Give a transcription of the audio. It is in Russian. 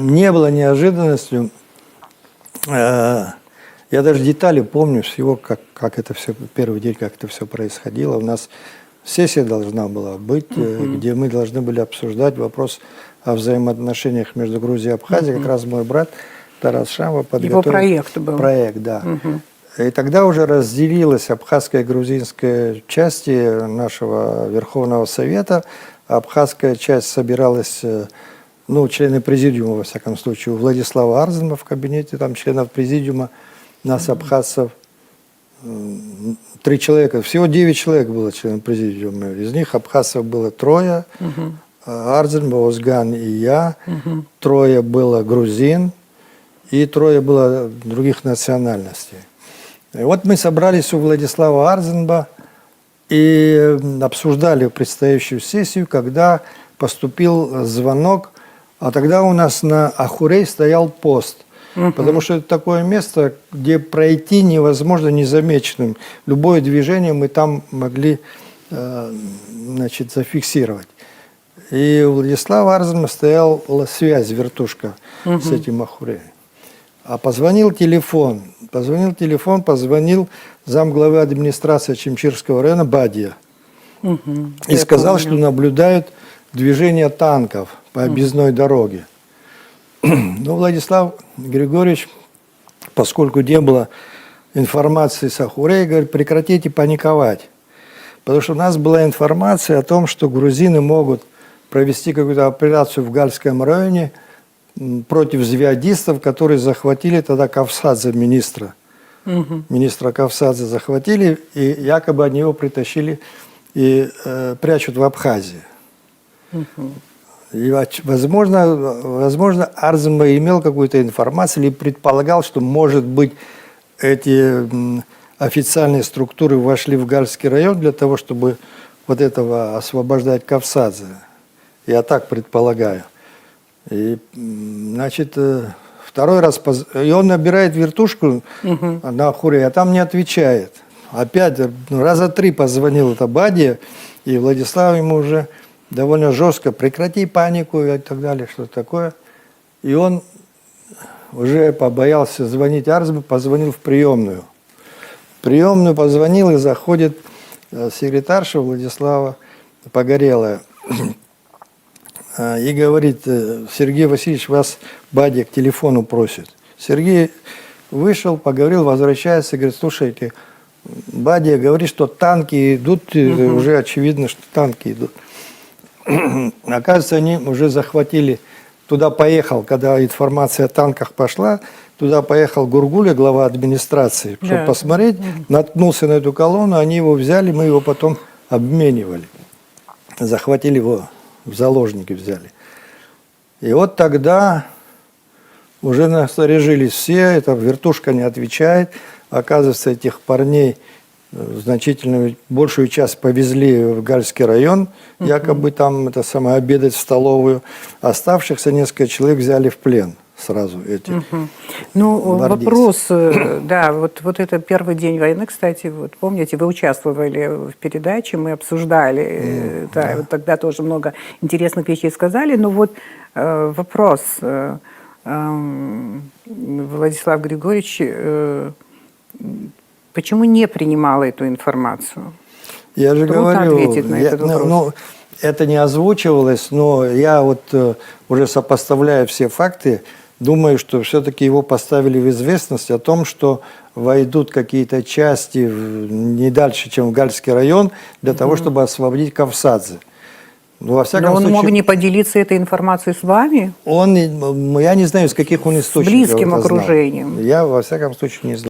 не было неожиданностью. Я даже детали помню всего, как это все, первый день, как это все происходило. У нас сессия должна была быть, где мы должны были обсуждать вопрос о взаимоотношениях между Грузией и Абхазией. Как раз мой брат Тарас Шамба подготовил. Его проект был. Проект, да. И тогда уже разделилась абхазская и грузинская части нашего Верховного Совета. Абхазская часть собиралась, ну, члены президиума, во всяком случае, у Владислава Арзенба в кабинете, там членов президиума, нас, абхазцев, 3 человека, всего 9 человек было членов президиума. Из них абхазцев было 3, Арзенба, Озган и я, 3 было грузин и 3 было других национальностей. И вот мы собрались у Владислава Арзенба и обсуждали предстоящую сессию, когда поступил звонок, а тогда у нас на Ахурей стоял пост, потому что это такое место, где пройти невозможно незамеченным. Любое движение мы там могли, значит, зафиксировать. И у Владислава Арзенба стояла связь, вертушка с этим Ахуреем. А позвонил телефон, позвонил замглавы администрации Чимчирского района Бадия. И сказал, что наблюдают движение танков по объездной дороге. Но Владислав Григорьевич, поскольку не было информации с Ахурея, говорит, прекратите паниковать. Потому что у нас была информация о том, что грузины могут провести какую-то операцию в Гальском районе против звиадистов, которые захватили тогда Кавсадзе, министра. Министра Кавсадзе захватили, и якобы они его притащили и прячут в Абхазии. И, возможно, Арзенба имел какую-то информацию или предполагал, что, может быть, эти официальные структуры вошли в Гальский район для того, чтобы вот этого освобождать Кавсадзе. Я так предполагаю. И, значит, второй раз, и он набирает вертушку на Ахуре, а там не отвечает. Опять раза 3 позвонил это Бадия, и Владислав ему уже довольно жестко, прекрати панику и так далее, что-то такое. И он уже побоялся звонить Арзенбу, позвонил в приемную. В приемную позвонил, и заходит секретарша Владислава Погорелая. И говорит, Сергей Васильевич, вас Бадия к телефону просит. Сергей вышел, поговорил, возвращается, говорит, слушайте, Бадия говорит, что танки идут, уже очевидно, что танки идут. Оказывается, они уже захватили, туда поехал, когда информация о танках пошла, туда поехал Гургуля, глава администрации, чтобы посмотреть, наткнулся на эту колонну, они его взяли, мы его потом обменивали, захватили его. В заложники взяли. И вот тогда уже насторожились все, эта вертушка не отвечает. Оказывается, этих парней значительную, большую часть повезли в Гальский район, якобы там это самое, обедать в столовую. Оставшихся несколько человек взяли в плен сразу эти. Ну, вопрос, да, вот это первый день войны, кстати, вот помните, вы участвовали в передаче, мы обсуждали, да, вот тогда тоже много интересных вещей сказали, но вот вопрос, Владислав Григорьевич, почему не принимал эту информацию? Я же говорю, ответить на этот вопрос. Это не озвучивалось, но я вот уже сопоставляя все факты, думаю, что все-таки его поставили в известность о том, что войдут какие-то части не дальше, чем в Гальский район, для того, чтобы освободить Кавсадзе. Но, во всяком случае, мог не поделиться этой информацией с вами? Я не знаю, из каких он источников. С близким окружением. Я, во всяком случае, не знаю.